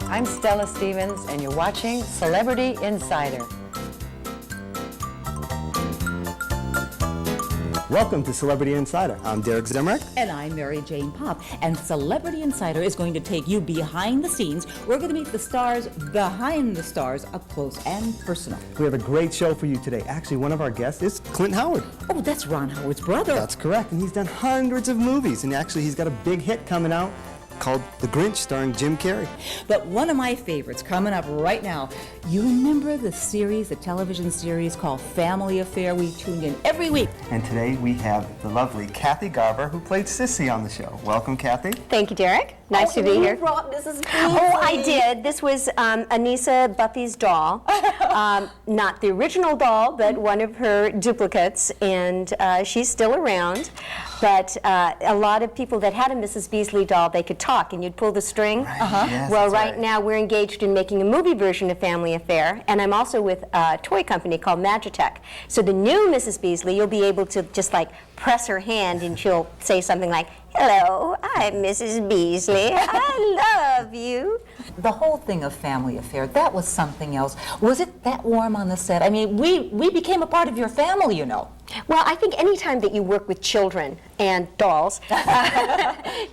I'm Stella Stevens, and you're watching Celebrity Insider. Welcome to Celebrity Insider. I'm Derek Zemrak. And I'm Mary Jane Pop. And Celebrity Insider is going to take you behind the scenes. We're going to meet the stars behind the stars up close and personal. We have a great show for you today. Actually, one of our guests is Clint Howard. Oh, that's Ron Howard's brother. That's correct. And he's done hundreds of movies. And actually, he's got a big hit coming out called The Grinch, starring Jim Carrey. But one of my favorites coming up right now. You remember the television series called Family Affair? We tuned in every week. And today we have the lovely Kathy Garver, who played Cissy on the show. Welcome, Kathy. Thank you, Derek. Nice to be here. You brought Mrs. Beasley. Oh, I did. This was Anissa Buffy's doll. Not the original doll, but one of her duplicates, and she's still around. But a lot of people that had a Mrs. Beasley doll, they could talk, and you'd pull the string. Right. Yes, well, right now we're engaged in making a movie version of Family Affair, and I'm also with a toy company called Magitech. So the new Mrs. Beasley, you'll be able to just like press her hand, and she'll say something like, "Hello, I'm Mrs. Beasley. I love you." The whole thing of Family Affair, that was something else. Was it that warm on the set? I mean, we became a part of your family, you know. Well, I think any time that you work with children and dolls,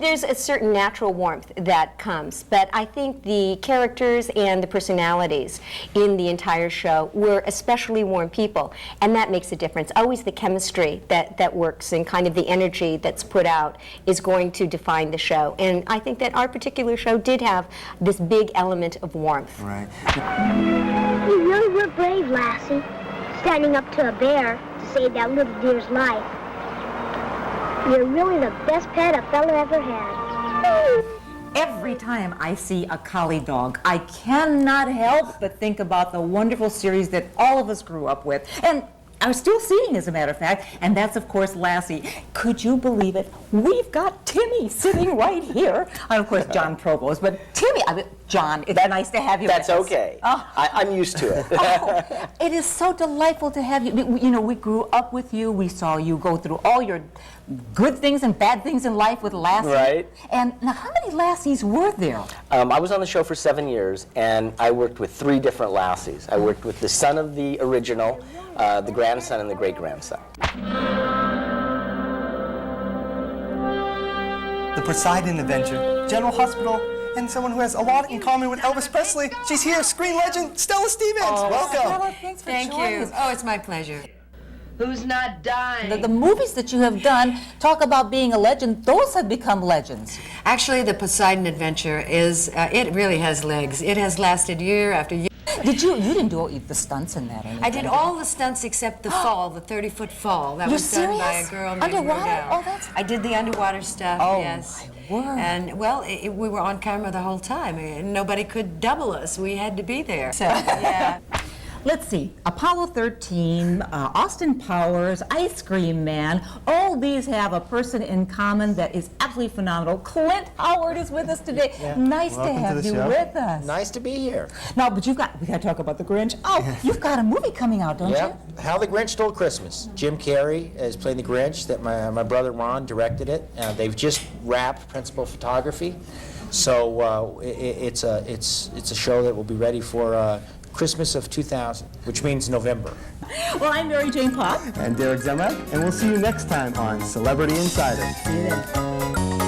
there's a certain natural warmth that comes. But I think the characters and the personalities in the entire show were especially warm people, and that makes a difference. Always the chemistry that works and kind of the energy that's put out is going to define the show. And I think that our particular show did have this big element of warmth. Right. You really were brave, Lassie, standing up to a bear to save that little deer's life. You're really the best pet a fella ever had. Every time I see a collie dog, I cannot help but think about the wonderful series that all of us grew up with. And I'm still seeing, as a matter of fact, and that's, of course, Lassie. Could you believe it? We've got Timmy sitting right here. And, of course, John Provost, but Timmy, John, it's nice to have you That's with us. okay. Oh. I'm used to it. Oh, it is so delightful to have you. You know, we grew up with you. We saw you go through all your good things and bad things in life with Lassie. Right. And now, how many Lassies were there? I was on the show for 7 years, and I worked with 3 different Lassies. I worked with the son of the original, the grandson, and the great-grandson. The Poseidon Adventure, General Hospital, and someone who has a lot in common with Elvis Presley. She's here, screen legend, Stella Stevens. Welcome. Stella, thanks for joining us. Oh, it's my pleasure. Who's not dying? The movies that you have done talk about being a legend. Those have become legends. Actually, the Poseidon Adventure is, it really has legs. It has lasted year after year. You didn't do the stunts in that or anything? I did all the stunts except the fall, the 30-foot fall. That You're was done by a serious? girl named Underwater? Rodell. Oh, that's... I did the underwater stuff, Oh, yes. my word. And, well, we were on camera the whole time. Nobody could double us. We had to be there. So, yeah. Let's see, Apollo 13, Austin Powers, Ice Cream Man, all these have a person in common that is absolutely phenomenal. Clint Howard is with us today. Yeah. Nice to Welcome to have the you show. with us. Nice to be here. Now, but we got to talk about The Grinch. Oh, you've got a movie coming out, don't Yeah, you? How the Grinch Stole Christmas. Jim Carrey is playing the Grinch. That my brother Ron directed it. They've just wrapped principal photography, so it's a show that will be ready for Christmas of 2000, which means November. Well, I'm Mary Jane Pop. And Derek Zemrak, and we'll see you next time on Celebrity Insider. See you then.